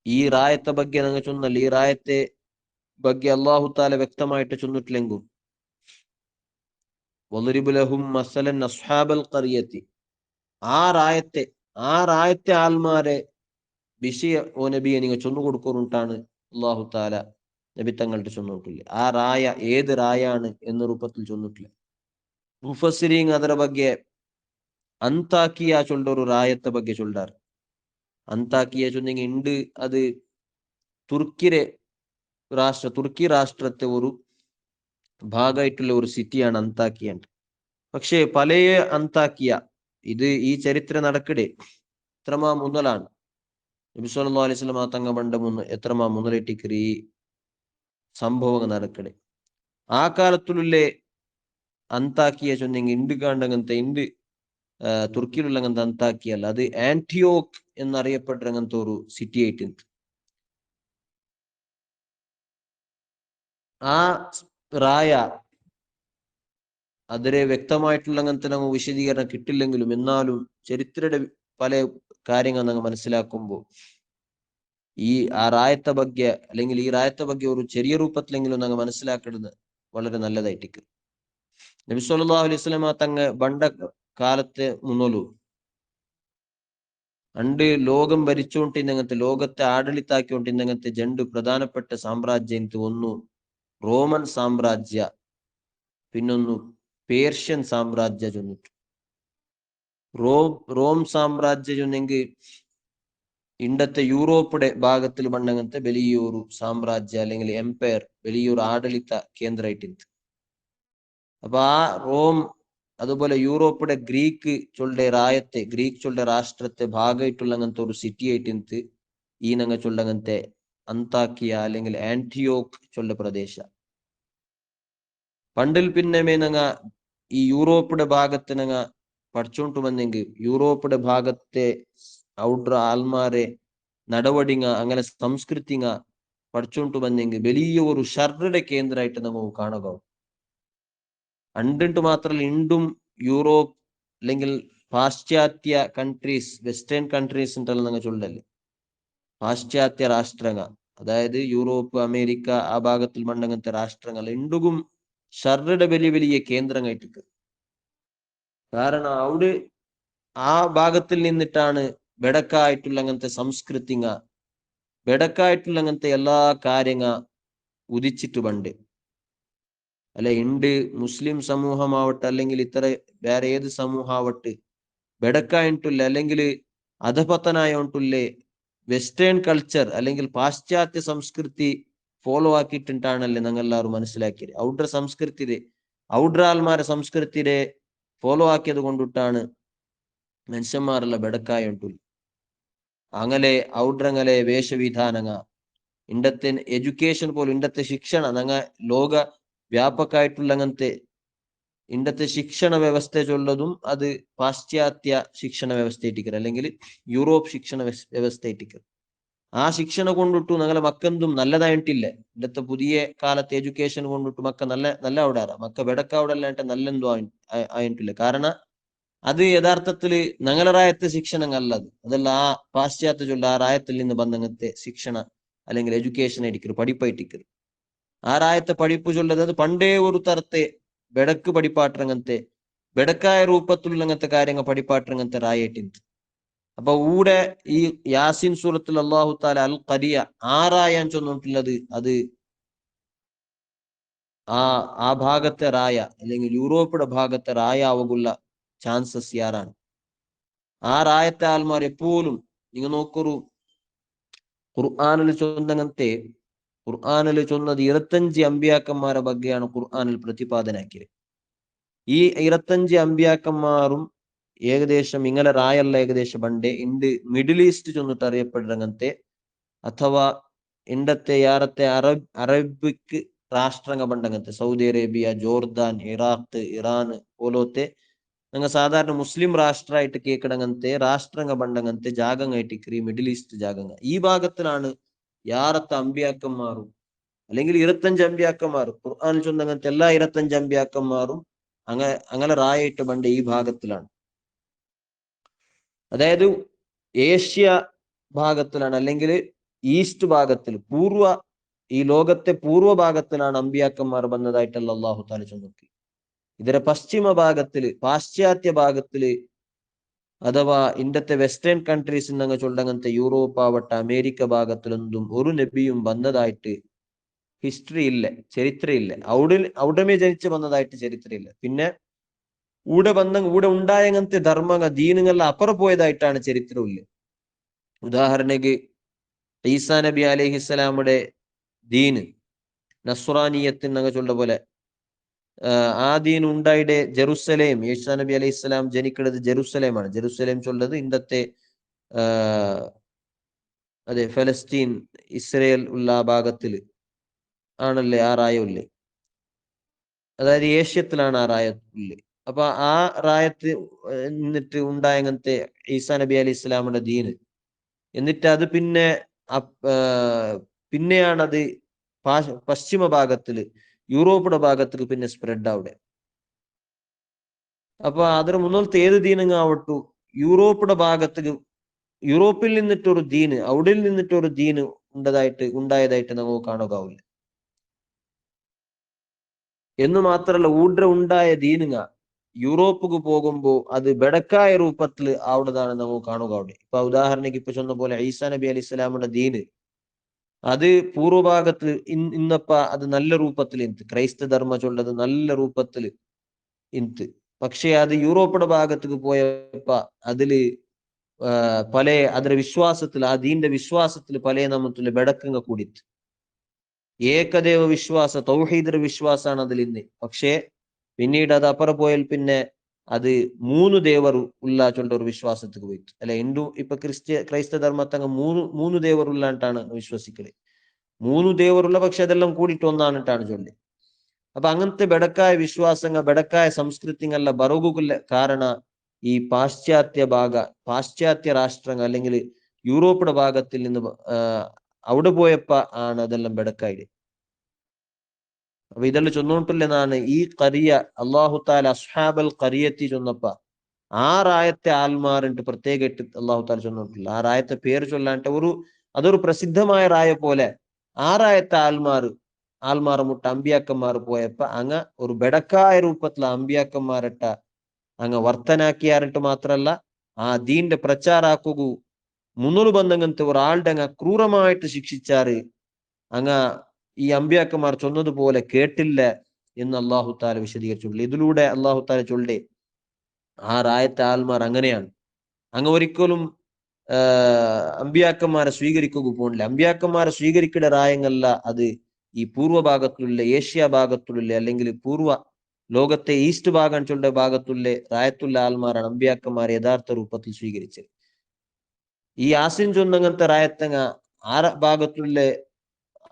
ഈ റായത്തെ ಬಗ್ಗೆ നിങ്ങൾ ചൊന്നല്ല ഈ റായത്തെ ಬಗ್ಗೆ അല്ലാഹു തആല വ്യക്തമായിട്ട് ചൊന്നിട്ടില്ലെങ്കും വളരിബ് ലഹും മസലൻ അസ്ഹാബൽ ഖറിയത്തി ആ റായത്തെ ആൽമാരെ വിഷയ ഓ നബിയെ നിങ്ങൾ ചൊന്നു കൊടുക്കുന്നുണ്ടാണ് അല്ലാഹു തആല നബി തങ്ങളുടെ ചൊന്നിട്ടില്ല. ആ റായ ഏത് റായാണ് എന്ന രൂപത്തിൽ ചൊന്നിട്ടില്ല. മുഫസ്സിരീൻ ಅದರ ಬಗ್ಗೆ ಅಂತಾಕಿಯ ചൊല്ലൊരു റായത്തെ ಬಗ್ಗೆ ചൊല്ലാറ്. ಅಂತಾಕಿಯ ചൊന്നെങ്കിൽ ഉണ്ട് അത് തുർക്കിരെ തുർക്കി രാഷ്ട്രത്തെ ഒരു ഭാഗമായിട്ടുള്ള ഒരു സിറ്റിയാണ് അന്താക്കിയ. പക്ഷേ പലയ അന്താക്കിയ ഇത് ഈ ചരിത്രം നടക്കടെ എത്രമാ മുതലാണ് നബി സല്ലല്ലാഹു അലൈഹി വസല്ലം തങ്ങ പണ്ട് മുന്ന് എത്രമാ മുതലിട്ടിക്കറി ഈ സംഭവങ്ങൾ നടക്കടെ. ആ കാലത്തുള്ളേ അന്താക്കിയ ചൊന്നെങ്കിൽ ഇന്ത് കാണ്ടങ്ങനത്തെ ഇന്ത് തുർക്കിയിലുള്ളങ്ങനത്തെ അന്താക്കിയല്ല, അത് ആന്റിയോക്ക് എന്നറിയപ്പെട്ടങ്ങനത്തെ ഒരു സിറ്റി ആയിട്ടുണ്ട്. ആ റായ അതിലെ വ്യക്തമായിട്ടുള്ള അങ്ങനത്തെ നമുക്ക് വിശദീകരണം കിട്ടില്ലെങ്കിലും എന്നാലും ചരിത്രയുടെ പല കാര്യങ്ങൾ നമ്മൾ മനസ്സിലാക്കുമ്പോൾ ഈ ആ റായത്തെ ಬಗ್ಗೆ അല്ലെങ്കിൽ ഈ റായത്തെ ಬಗ್ಗೆ ഒരു ചെറിയ രൂപത്തിലെങ്കിലും നമ്മൾ മനസ്സിലാക്കുന്നത് വളരെ നല്ലതായിട്ടിരിക്കും. നബി സല്ലല്ലാഹു അലൈഹി വസല്ലം തങ്ങ പണ്ട കാലത്തെ മുന്നോലു അണ്ട് ലോകം ഭരിച്ചുകൊണ്ടിരുന്നങ്ങനത്തെ ലോകത്തെ ആಡಳಿತಾക്കിക്കൊണ്ടിരുന്നങ്ങനത്തെ രണ്ട് പ്രധാനപ്പെട്ട സാമ്രാജ്യം ഒന്ന് റോമൻ സാമ്രാജ്യ, പിന്നൊന്നു പേർഷ്യൻ സാമ്രാജ്യ ചൊന്നിട്ടു. റോം സാമ്രാജ്യ ചൊന്നെങ്കിൽ ഇണ്ടത്തെ യൂറോപ്പിടെ ഭാഗത്തിൽ പണ്ടങ്ങനത്തെ വലിയൊരു സാമ്രാജ്യ അല്ലെങ്കിൽ എംപയർ, വലിയൊരു ആಡಳಿತ കേന്ദ്രമായിട്ടുണ്ട്. അപ്പൊ ആ റോം അതുപോലെ യൂറോപ്പിടെ ഗ്രീക്ക് ചൊല്ലുടെ രാഷ്ട്രത്തെ ഭാഗമായിട്ടുള്ള അങ്ങനത്തെ ഒരു സിറ്റി ആയിട്ടുണ്ട് ഈ നങ്ങ ചൊല്ലങ്ങനത്തെ അന്താക്കിയ അല്ലെങ്കിൽ ആന്റിയോക്ക് ചൊല്ല പ്രദേശ. പണ്ടിൽ പിന്നെ നങ്ങ ഈ യൂറോപ്പിടെ ഭാഗത്ത് നങ്ങ പഠിച്ചോണ്ടു വന്നെങ്കിൽ യൂറോപ്പിടെ ഭാഗത്തെ ഔട്ര ആൽമാരെ നടപടിങ്ങ അങ്ങനെ സംസ്കൃതിങ്ങ പഠിച്ചോണ്ടു വന്നെങ്കിൽ വലിയ ഒരു ഷർറുടെ കേന്ദ്രമായിട്ട് നമുക്ക് കാണുക. അണ്ടിട്ട് മാത്രമല്ല ഇന്റും യൂറോപ്പ് അല്ലെങ്കിൽ പാശ്ചാത്യ കൺട്രീസ്, വെസ്റ്റേൺ കൺട്രീസ് ഉണ്ടല്ലോ നിങ്ങൾ ചൊല്ലല്ലേ, പാശ്ചാത്യ രാഷ്ട്രങ്ങൾ, അതായത് യൂറോപ്പ്, അമേരിക്ക ആ ഭാഗത്തിൽ മണ്ടങ്ങനത്തെ രാഷ്ട്രങ്ങൾ ഇന്റും ഷർറുടെ വലിയ വലിയ കേന്ദ്രമായിട്ട്. കാരണം അവിടെ ആ ഭാഗത്തിൽ നിന്നിട്ടാണ് ബെടക്കായിട്ടുള്ള അങ്ങനത്തെ സംസ്കൃതിങ്ങ, ബെടക്കായിട്ടുള്ള അങ്ങനത്തെ എല്ലാ കാര്യങ്ങ ഉദിച്ചിട്ട് പണ്ട് അല്ലെ. ഉണ്ട് മുസ്ലിം സമൂഹമാവട്ടെ അല്ലെങ്കിൽ ഇത്ര വേറെ ഏത് സമൂഹമാവട്ടെ ബെടക്കായിട്ടുള്ള അല്ലെങ്കിൽ അധപതനായോണ്ടുള്ളേ വെസ്റ്റേൺ കൾച്ചർ അല്ലെങ്കിൽ പാശ്ചാത്യ സംസ്കൃതി ഫോളോ ആക്കിയിട്ടാണല്ലേ ഞങ്ങൾ എല്ലാവരും മനസ്സിലാക്കിയത്. ഔഡർ സംസ്കൃതിരെ ഔഡർ ആൽമാരെ സംസ്കൃതിരെ ഫോളോ ആക്കിയത് കൊണ്ടിട്ടാണ് മനുഷ്യന്മാരെല്ലാം ബെടക്കായോണ്ടുള്ള അങ്ങനെ ഔഡ്രങ്ങളെ വേഷവിധാനങ്ങ ഇണ്ടത്തെ എഡ്യൂക്കേഷൻ പോലും ഇണ്ടത്തെ ശിക്ഷണ ഞങ്ങ ലോക വ്യാപകമായിട്ടുള്ള അങ്ങനത്തെ ഇണ്ടത്തെ ശിക്ഷണ വ്യവസ്ഥ ചൊല്ലതും അത് പാശ്ചാത്യ ശിക്ഷണ വ്യവസ്ഥയായിട്ടിക്കർ അല്ലെങ്കിൽ യൂറോപ്പ് ശിക്ഷണ വ്യവസ്ഥയായിട്ടിക്കർ. ആ ശിക്ഷണ കൊണ്ടിട്ടു ഞങ്ങളെ മക്കെന്തും നല്ലതായിട്ടില്ല. ഇന്നത്തെ പുതിയ കാലത്തെ എഡ്യൂക്കേഷൻ കൊണ്ടിട്ട് മക്ക നല്ല അവിടെ മക്ക വെടക്ക അവിടെ അല്ലാണ്ട് നല്ലെന്തോ ആയിട്ടില്ല. കാരണം അത് യഥാർത്ഥത്തില് ഞങ്ങളെ റായത്തെ ശിക്ഷണം അല്ലത്, അതല്ല ആ പാശ്ചാത്യ ചൊല്ല ആ റായത്തിൽ നിന്ന് ബന്ധങ്ങത്തെ ശിക്ഷണ അല്ലെങ്കിൽ എഡ്യൂക്കേഷൻ ആയിരിക്കും, പഠിപ്പായിട്ടിക്കർ. ആ റായത്തെ പഠിപ്പ് ചൊല്ലത് അത് പണ്ടേ ഒരു തരത്തെ ബെടക്ക് പഠിപ്പാട്ടങ്ങനത്തെ ബെടക്കായ രൂപത്തിലുള്ള അങ്ങനത്തെ കാര്യങ്ങൾ പഠിപ്പാട്ടങ്ങനത്തെ റായിട്ടുണ്ട്. അപ്പൊ ഊടെ ഈ യാസിൻ സൂറത്തിൽ അള്ളാഹു താല അൽ ഖരിയ ആറായാൻ ചൊന്നിട്ടുള്ളത് അത് ആ ഭാഗത്തെ റായ അല്ലെങ്കിൽ യൂറോപ്പിയുടെ ഭാഗത്തെ റായ ആവുകയുള്ള ചാൻസസ് യാറാണ്. ആ റായത്തെ ആൽമാർ എപ്പോഴും നിങ്ങൾ നോക്കൊരു ഖുർആനിൽ ചൊന്നങ്ങനത്തെ ഖുർആനിൽ ചൊന്നത് 25 അമ്പിയാക്കന്മാരെ ബഗ്ഗെയാണ് ഖുർആനിൽ പ്രതിപാദനാക്കിയത്. ഈ 25 അമ്പിയാക്കന്മാരും ഏകദേശം ഇങ്ങനെ റായല്ല ഏകദേശം പണ്ടേ ഇന്ത് മിഡിൽ ഈസ്റ്റ് ചൊന്നിട്ട് അറിയപ്പെടുന്നങ്ങനത്തെ അഥവാ ഇണ്ടത്തെ യാറത്തെ അറബിക് രാഷ്ട്രങ്ങൾ പണ്ടങ്ങനത്തെ Saudi Arabia, Jordan, Iraq, Iran പോലത്തെ ഞങ്ങൾ സാധാരണ മുസ്ലിം രാഷ്ട്രമായിട്ട് കേൾക്കണങ്ങനത്തെ രാഷ്ട്രങ്ങൾ പണ്ടങ്ങനത്തെ ജാഗങ്ങായിട്ട് ഈ മിഡിൽ ഈസ്റ്റ് ജാഗങ്ങൾ ഈ ഭാഗത്തിലാണ് യാറത്തെ അമ്പിയാക്കന്മാരും അല്ലെങ്കിൽ 25 അമ്പിയാക്കന്മാരും ഖുർആൻ ചൊന്നങ്ങനത്തെ എല്ലാ 25 അമ്പിയാക്കന്മാരും അങ്ങനെ റായിട്ട് പണ്ട് ഈ ഭാഗത്തിലാണ്. അതായത് ഏഷ്യ ഭാഗത്തിലാണ് അല്ലെങ്കിൽ ഈസ്റ്റ് ഭാഗത്തിൽ ഈ ലോകത്തെ പൂർവ്വ ഭാഗത്തിലാണ് അമ്പിയാക്കന്മാർ വന്നതായിട്ടല്ല അള്ളാഹു താല ചൊന്നോക്കി. ഇതിന്റെ പശ്ചിമ ഭാഗത്തില് പാശ്ചാത്യ ഭാഗത്തില് അഥവാ ഇന്നത്തെ വെസ്റ്റേൺ കൺട്രീസ് എന്നങ്ങ് ചൊല്ലങ്ങനത്തെ യൂറോപ്പ് ആവട്ടെ അമേരിക്ക ഭാഗത്തിലൊന്നും ഒരു നബിയും വന്നതായിട്ട് ഹിസ്റ്ററി ഇല്ല, ചരിത്രം ഇല്ല. അവിടമേ ജനിച്ച് വന്നതായിട്ട് ചരിത്രം ഇല്ല. പിന്നെ ഊടെ ഉണ്ടായങ്ങനത്തെ ധർമ്മങ്ങൾ ദീനുകളിൽ അപ്പുറം പോയതായിട്ടാണ് ചരിത്രമില്ല. ഉദാഹരണക്ക് ഈസാ നബി അലൈഹിസ്സലാമുടെ ദീന് നസ്രാനിയത്തിന് അങ്ങ് ചൊല്ല പോലെ ആ ദീൻ ഉണ്ടായിടെ ജെറുസലേം ഈസാ നബി അലൈഹി ഇസ്ലാം ജനിക്കുന്നത് ജെറുസലേമാണ്. ജെറുസലേം ചൊല്ലത് ഇന്നത്തെ അതെ ഫലസ്തീൻ ഇസ്രയേൽ ഉള്ള ആ ഭാഗത്തിൽ ആണല്ലേ ആ റായല്ലേ, അതായത് ഏഷ്യത്തിലാണ് ആ റായത്തുള്ളി. അപ്പൊ ആ റായത്ത് എന്നിട്ട് ഉണ്ടായ അങ്ങനത്തെ ഈസാ നബി അലൈഹി ഇസ്ലാമിന്റെ ദീന്, എന്നിട്ട് അത് പിന്നെയാണത് പശ്ചിമ ഭാഗത്തില് യൂറോപ്പിന്റെ ഭാഗത്തിൽ പിന്നെ സ്പ്രെഡ് അവിടെ. അപ്പൊ അതിന് മുന്നോട്ട് ഏത് ദീനങ്ങ ആവട്ടു യൂറോപ്പിന്റെ ഭാഗത്ത് യൂറോപ്പിൽ നിന്നിട്ടൊരു ദീന് അവിടെ നിന്നിട്ടൊരു ദീന് ഉണ്ടായതായിട്ട് നമുക്ക് കാണുകയില്ല. എന്ന് മാത്രല്ല ഊഡ്ര ഉണ്ടായ ദീനുങ്ങ യൂറോപ്പിക്ക് പോകുമ്പോ അത് ബെടക്കായ രൂപത്തിൽ അവിടെതാണ് നമുക്ക് കാണുക അവിടെ. ഇപ്പൊ ഉദാഹരണക്ക് ഇപ്പൊ ചൊന്ന പോലെ ഈസാ നബി അലൈഹി സ്വലാമിന്റെ ദീന് അത് പൂർവഭാഗത്ത് ഇന്നപ്പ അത് നല്ല രൂപത്തിൽ ഇന്ന് ക്രൈസ്ത ധർമ്മ ചൊല്ലത് നല്ല രൂപത്തിൽ ഇന്ന്. പക്ഷെ അത് യൂറോപ്പിന്റെ ഭാഗത്തേക്ക് പോയപ്പ അതില് പല അതിന്റെ വിശ്വാസത്തിൽ ആ ദീന്റെ വിശ്വാസത്തിൽ പല നമ്മത്തില് ബെടക്കങ്ങ കൂടിത്ത്. ഏകദേവ വിശ്വാസ തൗഹീദ് വിശ്വാസമാണ് അതിൽ ഇന്ന്. പക്ഷേ പിന്നീട് അത് അപ്പുറം പോയാൽ പിന്നെ അത് 3 ദേവർ ഉള്ള ചൊല്ല ഒരു വിശ്വാസത്തിൽ പോയിട്ട് അല്ലെ. ഇപ്പൊ ക്രൈസ്ത ധർമ്മത്തങ്ങ് മൂന്ന് ദേവർ ഉള്ളാണ്ടാണ് വിശ്വസിക്കല്. 3 ദേവറുള്ള പക്ഷെ അതെല്ലാം കൂടിയിട്ട് ഒന്നാണിട്ടാണ് ചൊല്ലി. അപ്പൊ അങ്ങനത്തെ ബെടക്കായ വിശ്വാസങ്ങൾ ബെടക്കായ സംസ്കൃതിങ്ങളുടെ ബറവുകുള്ള കാരണ ഈ പാശ്ചാത്യ രാഷ്ട്രങ്ങൾ അല്ലെങ്കിൽ യൂറോപ്പിന്റെ ഭാഗത്തിൽ നിന്ന് അവിടെ പോയപ്പ ആണ് അതെല്ലാം ബെടക്കായത്. അപ്പൊ ഇതെല്ലാം ചൊന്നോട്ടില്ലെന്നാണ് ഈ ഖറിയ അള്ളാഹു താല അസ്ഹാബൽ ഖറിയത്തി ചൊന്നപ്പ ആ റായത്തെ ആൽമാറിട്ട് പ്രത്യേകമായിട്ട് അള്ളാഹു താല ചൊന്നോട്ടില്ല. ആ റായത്തെ പേര് ചൊല്ലാണ്ട് അതൊരു പ്രസിദ്ധമായ റായ പോലെ ആ റായത്തെ ആൽമാർ മുട്ട അമ്പിയാക്കന്മാർ പോയപ്പ അങ്ങ് ഒരു ബെടക്കായ രൂപത്തില അമ്പിയാക്കന്മാരിട്ട അങ്ങ് വർത്തനാക്കിയാറിട്ട് മാത്രല്ല ആ ദീന്റെ പ്രചാരാക്കുകു മുന്നൂറ് ബന്ധങ്ങനത്തെ ഒരാളുടെ അങ്ങ് ക്രൂരമായിട്ട് ശിക്ഷിച്ചാറ് അങ്ങ് ഈ അമ്പിയാക്കന്മാർ ചൊന്നതുപോലെ കേട്ടില്ല എന്ന് അള്ളാഹു താല വിശദീകരിച്ചുള്ളൂ. ഇതിലൂടെ അള്ളാഹു താല ചൊല്ലേ ആ റായത്തെ ആൽമാർ അങ്ങനെയാണ്. അങ്ങ് ഒരിക്കലും അമ്പിയാക്കന്മാരെ സ്വീകരിക്കുക പോണില്ല. അമ്പിയാക്കന്മാരെ സ്വീകരിക്കേണ്ട റായങ്ങല്ല അത് ഈ പൂർവ്വഭാഗത്തുള്ള ഏഷ്യ ഭാഗത്തുള്ള അല്ലെങ്കിൽ പൂർവ്വ ലോകത്തെ ഈസ്റ്റ് ഭാഗം ചൊല്ല ഭാഗത്തുള്ള റായത്തുള്ള ആൽമാരാണ് അമ്പിയാക്കന്മാരെ യഥാർത്ഥ രൂപത്തിൽ സ്വീകരിച്ചത്. ഈ ആസിൻ ചൊന്നങ്ങനത്തെ റായത്തങ്ങ ആ ഭാഗത്തുള്ള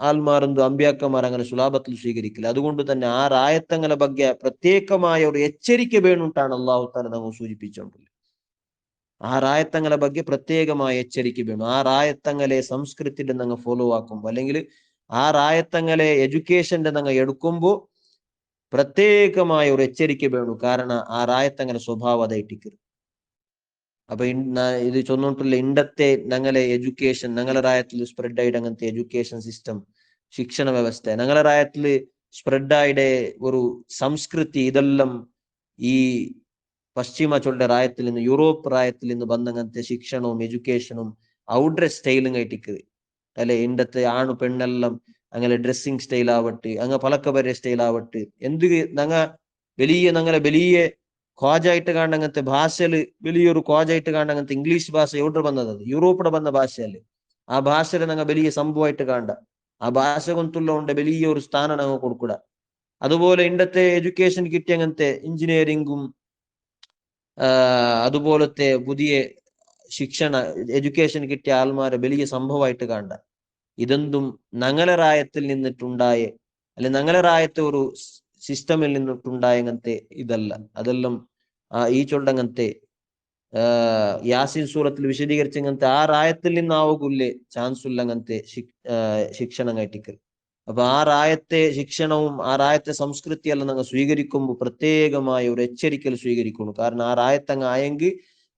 ആൽമാരെന്തോ അമ്പിയാക്കന്മാർ അങ്ങനെ സുലാഭത്തിൽ സ്വീകരിക്കില്ല. അതുകൊണ്ട് തന്നെ ആ റായത്തങ്ങളെ ಬಗ್ಗೆ പ്രത്യേകമായ ഒരു എച്ചരിക്ക വേണ്ടിട്ടാണ് അള്ളാഹു താല നമ്മൾ സൂചിപ്പിച്ചുകൊണ്ടുള്ളത്. ആ റായത്തങ്ങളെ ಬಗ್ಗೆ പ്രത്യേകമായ എച്ചരിക്ക വേണം. ആ റായത്തങ്ങളെ സംസ്കൃതിയുടെ നിങ്ങൾ ഫോളോ ആക്കുമ്പോ അല്ലെങ്കിൽ ആ റായത്തങ്ങളെ എഡ്യൂക്കേഷന്റെ നിങ്ങൾ എടുക്കുമ്പോ പ്രത്യേകമായ ഒരു എച്ചരിക്ക വേണം. കാരണം ആ റായത്തങ്ങനെ സ്വഭാവം അതായിട്ടിക്കരുത്. അപ്പൊ ഇത് ചൊന്നോട്ടുള്ള ഇണ്ടത്തെ ഞങ്ങളെ എഡ്യൂക്കേഷൻ ഞങ്ങളെ റായത്തിൽ സ്പ്രെഡ് ആയിട്ട് അങ്ങനത്തെ എഡ്യൂക്കേഷൻ സിസ്റ്റം ശിക്ഷണ വ്യവസ്ഥ ഞങ്ങളെ റായത്തിൽ സ്പ്രെഡ് ആയിട്ട് ഒരു സംസ്കൃതി ഇതെല്ലാം ഈ പശ്ചിമ ചൊല്ല റായത്തിൽ നിന്ന് യൂറോപ്പ് റായത്തിൽ നിന്ന് ബന്ധങ്ങനത്തെ ശിക്ഷണവും എഡ്യൂക്കേഷനും ഔട്ട്ഡ്ര സ്റ്റൈലും ആയിട്ടിക്കത് അല്ലെ. ഇണ്ടത്തെ ആണ് പെണ്ണെല്ലാം അങ്ങനെ ഡ്രസ്സിങ് സ്റ്റൈൽ ആവട്ടെ അങ്ങ് പലക്കപര്യ സ്റ്റൈൽ ആവട്ടെ എന്ത് ഞങ്ങളെ വലിയ ഖ്വാജായിട്ട് കാണങ്ങനത്തെ ഭാഷയില് വലിയൊരു ഖ്വാജായിട്ട് കാണങ്ങനത്തെ ഇംഗ്ലീഷ് ഭാഷ എവിടെ വന്നത് യൂറോപ്പിടെ വന്ന ഭാഷയല്ലേ. ആ ഭാഷയിൽ ഞങ്ങൾ വലിയ സംഭവമായിട്ട് കാണണ്ട. ആ ഭാഷ കൊണ്ടുള്ള വലിയ ഒരു സ്ഥാനം ഞങ്ങൾ കൊടുക്കൂട. അതുപോലെ ഇണ്ടത്തെ എഡ്യൂക്കേഷൻ കിട്ടിയ അങ്ങനത്തെ എഞ്ചിനീയറിംഗും അതുപോലത്തെ പുതിയ ശിക്ഷണ എഡ്യൂക്കേഷൻ കിട്ടിയ ആൾമാരെ വലിയ സംഭവമായിട്ട് കാണണ്ട. ഇതെന്തും ഞങ്ങളെ റായത്തിൽ നിന്നിട്ടുണ്ടായ അല്ലെ ഞങ്ങളെ റായത്തെ ഒരു സിസ്റ്റമിൽ നിന്നിട്ടുണ്ടായ അങ്ങനത്തെ ഇതല്ല. അതെല്ലാം ഈ ചൊല്ലങ്ങനത്തെ യാസിൻ സൂറത്തിൽ വിശദീകരിച്ചങ്ങനത്തെ ആ റായത്തിൽ നിന്നാവുകില്ലേ ചാൻസ് ഉള്ള അങ്ങനത്തെ ശിക്ഷണം കയറ്റിക്കൽ. അപ്പൊ ആ റായത്തെ ശിക്ഷണവും ആ റായത്തെ സംസ്കൃതിയെല്ലാം ഞങ്ങൾ സ്വീകരിക്കുമ്പോൾ പ്രത്യേകമായ ഒരു എച്ചരിക്കൽ സ്വീകരിക്കുന്നു. കാരണം ആ റായത്തങ്ങ് ആയെങ്കിൽ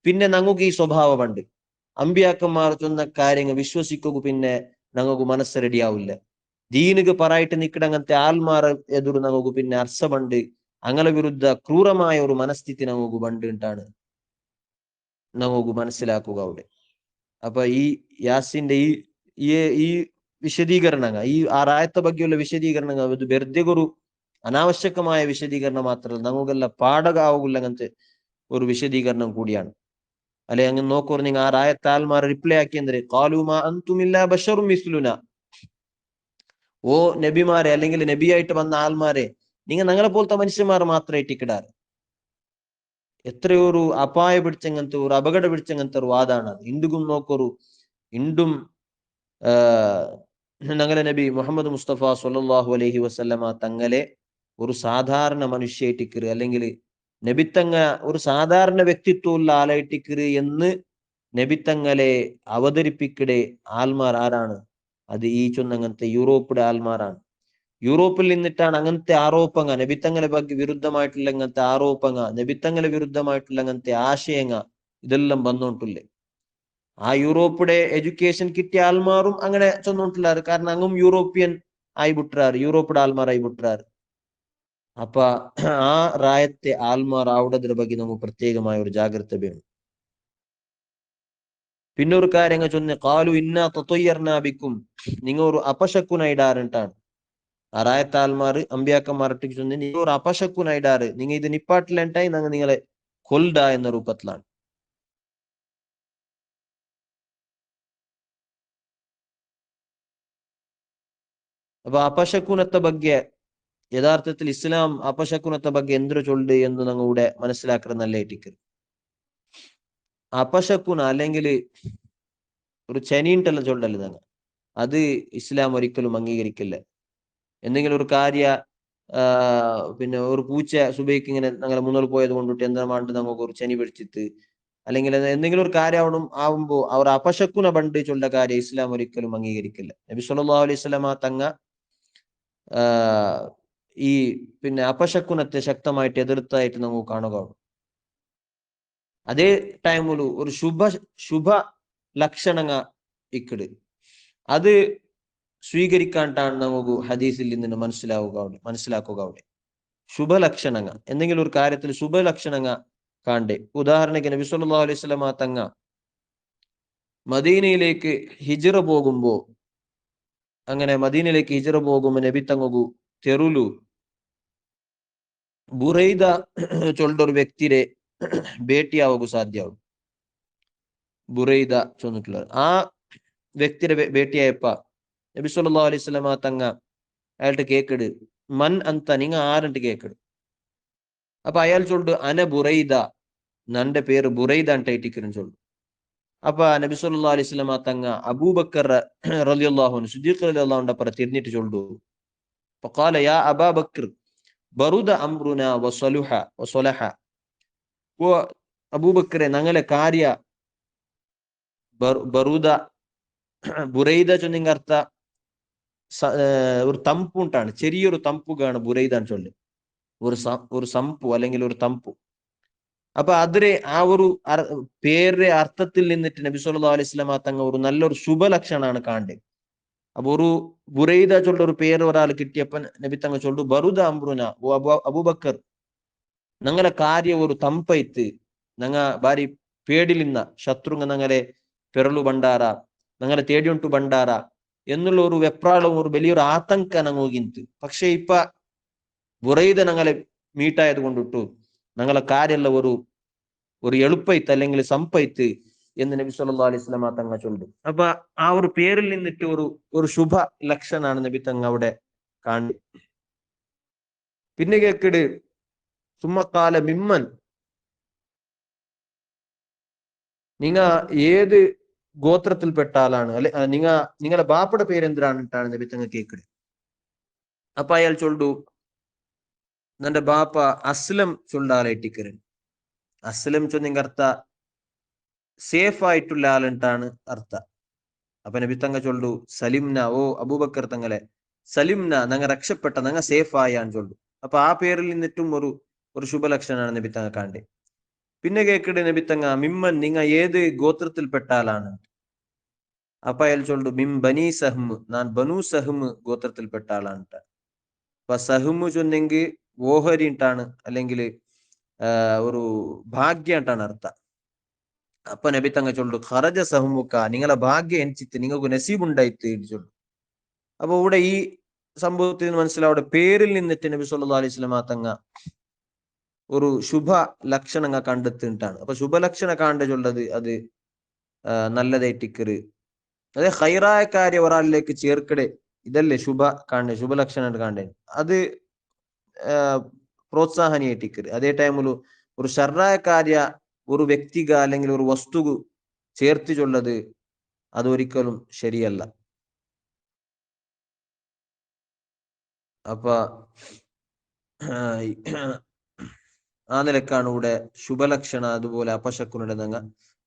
പിന്നെ ഞങ്ങൾക്ക് ഈ സ്വഭാവമുണ്ട്. അമ്പിയാക്കന്മാർ ചൊന്ന കാര്യങ്ങൾ വിശ്വസിക്കുക പിന്നെ ഞങ്ങൾക്ക് മനസ്സ് റെഡിയാവില്ല. ദീനുക്ക് പറയിട്ട് നിൽക്കണ അങ്ങനത്തെ ആൽമാർ എതിർ നമുക്ക് പിന്നെ അർസമുണ്ട്. അങ്ങനെ വിരുദ്ധ ക്രൂരമായ ഒരു മനസ്ഥിതി നമുക്ക് പണ്ടിട്ടാണ് നമുക്ക് മനസ്സിലാക്കുക അവിടെ. അപ്പൊ ഈ യാസിന്റെ ഈ വിശദീകരണങ്ങൾ ഈ ആറായത്തെ ബഗ്ഗെയുള്ള വിശദീകരണങ്ങൾ ഇത് വെറുതെ ഒരു അനാവശ്യകമായ വിശദീകരണം മാത്രമല്ല നമുക്കെല്ലാം പാഠകാവുള്ള അങ്ങനത്തെ ഒരു വിശദീകരണം കൂടിയാണ്. അല്ലെ അങ്ങ് നോക്കൂ നിങ്ങൾ ആ റായത്താൽമാർ റിപ്ലൈ ആക്കിയെന്തേ കാലുമാ അന്തുമില്ലാ ബശറും മിസ്ലുന ഓ നബിമാരെ അല്ലെങ്കിൽ നബിയായിട്ട് വന്ന ആൾമാരെ നിങ്ങൾ ഞങ്ങളെ പോലത്തെ മനുഷ്യന്മാർ മാത്രമായിട്ട് ഇക്കിടാറ്. എത്രയോ ഒരു അപായ പിടിച്ചങ്ങനത്തെ ഒരു അപകട പിടിച്ചങ്ങനത്തെ ഒരു വാദാണ്. ഇന്ദുക്കും നോക്കൊരു ഇന്ദും ഞങ്ങളെ നബി മുഹമ്മദ് മുസ്തഫ സല്ലല്ലാഹു അലൈഹി വസല്ലമ തങ്ങളെ ഒരു സാധാരണ മനുഷ്യായിട്ടിക്കറ് അല്ലെങ്കിൽ നബിത്തങ്ങ ഒരു സാധാരണ വ്യക്തിത്വമുള്ള ആളായിട്ടിക്കറ് എന്ന് നബിത്തങ്ങളെ അവതരിപ്പിക്കടെ ആൽമാർ ആരാണ്? അത് ഈ ചൊന്നങ്ങനത്തെ യൂറോപ്പിലെ ആൽമാരാണ്. യൂറോപ്പിൽ നിന്നിട്ടാണ് അങ്ങനത്തെ ആരോപങ്ങ നബിത്തങ്ങളെ ಬಗ್ಗೆ വിരുദ്ധമായിട്ടുള്ള അങ്ങനത്തെ ആരോപങ്ങ നബിത്തങ്ങളെ വിരുദ്ധമായിട്ടുള്ള അങ്ങനത്തെ ആശയങ്ങ ഇതെല്ലാം വന്നോണ്ടില്ലേ. ആ യൂറോപ്പിടെ എഡ്യൂക്കേഷൻ കിട്ടിയ ആൾമാറും അങ്ങനെ ചെന്നോണ്ടില്ലാറ്. കാരണം അങ്ങും യൂറോപ്യൻ ആയി വിട്ടുறாரு, യൂറോപ്പിടെ ആൾമാരായി വിട്ടുறாரு. അപ്പൊ ആ റായത്തെ ആൽമാർ ആവുന്നതിനെ ಬಗ್ಗೆ നമുക്ക് പ്രത്യേകമായ ഒരു ജാഗ്രത വേണം. പിന്നെ ഒരു കാര്യം ചൊന്നെ കാലു ഇന്നാ തത്വയ്യർനാ ബിക്കും, നിങ്ങൾ ഒരു അപശക്കുനായിടാറിട്ടാണ് ആ റായത്തെ ആൽമാർ അമ്പ്യാക്കന്മാർട്ടിക്ക് ചൊന്നെ നിങ്ങൾ ഒരു അപശക്കുനായിടാറ്, നിങ്ങൾ ഇത് നിപ്പാട്ടിലുണ്ടായി ഞങ്ങൾ നിങ്ങളെ കൊൽഡ എന്ന രൂപത്തിലാണ്. അപ്പൊ അപശക്കുനത്തെ ಬಗ್ಗೆ യഥാർത്ഥത്തിൽ ഇസ്ലാം അപശക്കുനത്തെ ಬಗ್ಗೆ എന്തൊരു ചൊല്ല് എന്ന് ഞങ്ങളുടെ മനസ്സിലാക്കുന്നത് നല്ലതായിട്ടിക്ക്. അപശക്കുന അല്ലെങ്കിൽ ഒരു ചനീണ്ടെല്ലാം ചൊല്ലല്ലേ ഞങ്ങൾ, അത് ഇസ്ലാം ഒരിക്കലും അംഗീകരിക്കില്ല. എന്തെങ്കിലും ഒരു കാര്യ പിന്നെ ഒരു പൂച്ച സുബൈക്ക് ഇങ്ങനെ ഞങ്ങളെ മുന്നോട്ട് പോയത് കൊണ്ടിട്ട് എന്താ വേണ്ട നമുക്ക് ഒരു ചനി പിടിച്ചിട്ട് അല്ലെങ്കിൽ എന്തെങ്കിലും ഒരു കാര്യം ആവുമ്പോ അവർ അപശക്കുന പണ്ട് ചൊല്ല കാര്യം ഇസ്ലാം ഒരിക്കലും അംഗീകരിക്കില്ല. നബി സല്ലല്ലാഹു അലൈഹി വസല്ലമ തങ്ങ ഈ പിന്നെ അപശക്കുനത്തെ ശക്തമായിട്ട് എതിർത്തായിട്ട് നമുക്ക് കാണുക. അതേ ടൈമിൽ ഒരു ശുഭ ലക്ഷണങ്ങ ഇക്കട് അത് സ്വീകരിക്കാണ്ടാണ് നമുക്ക് ഹദീസിൽ നിന്ന് മനസ്സിലാക്കുക അവിടെ ശുഭലക്ഷണങ്ങ എന്തെങ്കിലും ഒരു കാര്യത്തിൽ ശുഭലക്ഷണങ്ങ കാണ്ടേ. ഉദാഹരണത്തിന് നബി സല്ലല്ലാഹു അലൈഹി വസല്ലമ തങ്ങ മദീനയിലേക്ക് ഹിജ്റ പോകുമ്പോ അങ്ങനെ മദീനയിലേക്ക് ഹിജ്റ പോകുമ്പോ നബി തങ്ങു തെറുലു ബുറൈദ ചൊല്ലുന്ന ഒരു വ്യക്തിയെ ഭേട്ടിയാവുക സാധ്യമാവും. ബുറൈദ ചൊന്നിട്ടുള്ളത് ആ വ്യക്തിയെ ഭേട്ടിയായപ്പ നബി സല്ലല്ലാഹു അലൈഹി വസല്ലമ തങ്ങ അയാളുടെ കേക്കട് മൻ അന്ത, നിങ്ങ ആരുടെ കേക്കട്. അപ്പൊ അയാൾ ചൊല്ലു അന ബുറൈദ, നന്റെ പേര് ബുറൈദ അണ്ടായിട്ടിക്കരുന്ന് ചൊല്ലു. അപ്പൊ നബി സല്ലല്ലാഹു അലൈഹി വസല്ലമ തങ്ങ അബൂബക്കർ റളിയല്ലാഹു അൻഹു സിദ്ദീഖ് റളിയല്ലാഹു അൻഹു അപ്പുറം തിരിഞ്ഞിട്ട് ചൊല്ലു ഫഖാല യാ അബാ ബക്കർ ബറുദ അംറുന വസലഹ. ഓ അബൂബക്കറെ ഞങ്ങളെ കാര്യ ബറുദ ബുറൈദ ചൊന്നിങ്ങ അർത്ഥ ഒരു തമ്പുണ്ടാണ്, ചെറിയൊരു തമ്പുകാണ് ബുറൈദാൻ ചൊല്ല്, ഒരു സംപു അല്ലെങ്കിൽ ഒരു തമ്പു. അപ്പൊ അതിരെ ആ ഒരു പേരുടെ അർത്ഥത്തിൽ നിന്നിട്ട് നബി സല്ലല്ലാഹു അലൈഹി വസല്ലമ തങ്ങ ഒരു നല്ലൊരു ശുഭലക്ഷണാണ് കാണണ്ടേ. അപ്പൊ ഒരു ബുറൈദ ചൊല്ല ഒരു പേര് ഒരാൾ കിട്ടിയപ്പോ നബി തങ്ങ ചൊല്ലു ബറുദ അംറുന, ഓ അബൂബക്കർ ഞങ്ങളെ കാര്യ ഒരു തമ്പൈത്ത്, ഞങ്ങ ಬಾರಿ പേടിലിന്ന ശത്രുങ്ങ ഞങ്ങളെ പെരളു ಬಂಡಾರ, ഞങ്ങളെ തേടിയുണ്ടു ಬಂಡಾರ എന്നുള്ള ഒരു വെപ്രാളവും ഒരു വലിയൊരു ആതങ്ക ഞങ്ങോಗಿಂತು. പക്ഷെ ഇപ്പൊ ബുറൈദ ഞങ്ങളെ മീട്ടായത് കൊണ്ടിട്ടു ഞങ്ങളെ കാര്യമുള്ള ഒരു എളുപ്പൈത്ത് അല്ലെങ്കിൽ സംപൈത്ത് എന്ന് നബി സല്ലല്ലാഹു അലൈഹി വസല്ലമ തങ്ങ ചൊല്ലു. അപ്പൊ ആ ഒരു പേരിൽ നിന്നിട്ട് ഒരു ശുഭ ലക്ഷണാണ് നബി തങ്ങ അവിടെ കാണി. പിന്നെ കേക്കട് സുമ്മക്കാല മിമ്മൻ, നിങ്ങ ഏത് ഗോത്രത്തിൽപ്പെട്ട ആളാണ്, അല്ലെ നിങ്ങളെ ബാപ്പയുടെ പേര് എന്തിനാണ് നബി തങ്ങ കേക്കട്. അപ്പൊ അയാൾ ചൊല്ലു നന്റെ ബാപ്പ അസ്ലം ചൊല്ലാലായിട്ടിക്കരൻ. അസ്ലം ചൊന്നിങ്ങ അർത്ഥ സേഫ് ആയിട്ടുള്ള ആളിട്ടാണ് അർത്ഥ. അപ്പൊ നബി തങ്ങ ചൊല്ലു സലിംന, ഓ അബൂബക്കർ തങ്ങളെ സലിംന, ഞങ്ങ രക്ഷപ്പെട്ട, ഞങ്ങ സേഫ് ആയാൻ ചൊല്ലു. അപ്പൊ ആ പേരിൽ നിന്നിട്ടും ഒരു ശുഭലക്ഷണാണ് നബി തങ്ങ കാണ്ടേ. പിന്നെ കേക്കട് നബി തങ്ങ മിമ്മൻ, നിങ്ങ ഏത് ഗോത്രത്തിൽപ്പെട്ട ആളാണ്. അപ്പൊ അയാൾ ചൊല്ലു മിം ബനി സഹ്മ്, ഞാൻ ബനു സഹ്മ് ഗോത്രത്തിൽപ്പെട്ട ആളാണ്. അപ്പൊ സഹ്മ് ചൊന്നെങ്കിൽ ഓഹരിട്ടാണ് അല്ലെങ്കിൽ ഒരു ഭാഗ്യട്ടാണ് അർത്ഥ. അപ്പൊ നബി തങ്ങ ചൊല്ലു ഖറജ സഹ്മുക്ക, നിങ്ങളെ ഭാഗ്യം എനിച്ചിട്ട് നിങ്ങൾക്ക് നസീബുണ്ടായിട്ട് ചൊല്ലു. അപ്പൊ ഇവിടെ ഈ സംഭവത്തിൽ നിന്ന് മനസ്സിലാവും അവിടെ പേരിൽ നിന്നിട്ട് നബി സല്ലല്ലാഹു അലൈഹി വസല്ലമ തങ്ങ ഒരു ശുഭ ലക്ഷണങ്ങൾ കണ്ടെത്തിയിട്ടാണ്. അപ്പൊ ശുഭലക്ഷണ കാണ്ട ചൊല്ലത് അത് നല്ലതായിട്ടിക്കറ്, അതെ ഹൈറായ കാര്യം ഒരാളിലേക്ക് ചേർക്കടെ ഇതല്ലേ ശുഭലക്ഷണം കാണേ. അത് പ്രോത്സാഹനീയട്ടിക്കരുത്. അതേ ടൈമില് ഒരു ഷർറായ കാര്യ ഒരു വ്യക്തിക അല്ലെങ്കിൽ ഒരു വസ്തുക്ക് ചേർത്ത് ചൊല്ലത് അതൊരിക്കലും ശരിയല്ല. അപ്പൊ ആ നിലക്കാണ് ഇവിടെ ശുഭലക്ഷണ അതുപോലെ അപശക്കുനുണ്ടെന്നങ്ങ്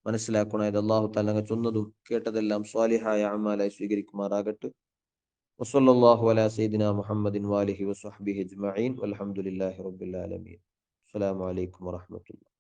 മനസ്സിലാക്കണം. ഇത് അള്ളാഹു തആല ചൊന്നതും കേട്ടതെല്ലാം സ്വാലിഹായ അമാലായി സ്വീകരിക്കുമാറാകട്ടെ. വസല്ലല്ലാഹു അലാ സയ്യിദിനാ മുഹമ്മദിൻ വാലിഹി വസ്വഹ്ബിഹി അജ്മഈൻ വൽഹംദുലില്ലാഹി റബ്ബിൽ ആലമീൻ. അസ്സലാമു അലൈക്കും വറഹ്മത്തുള്ളാഹി.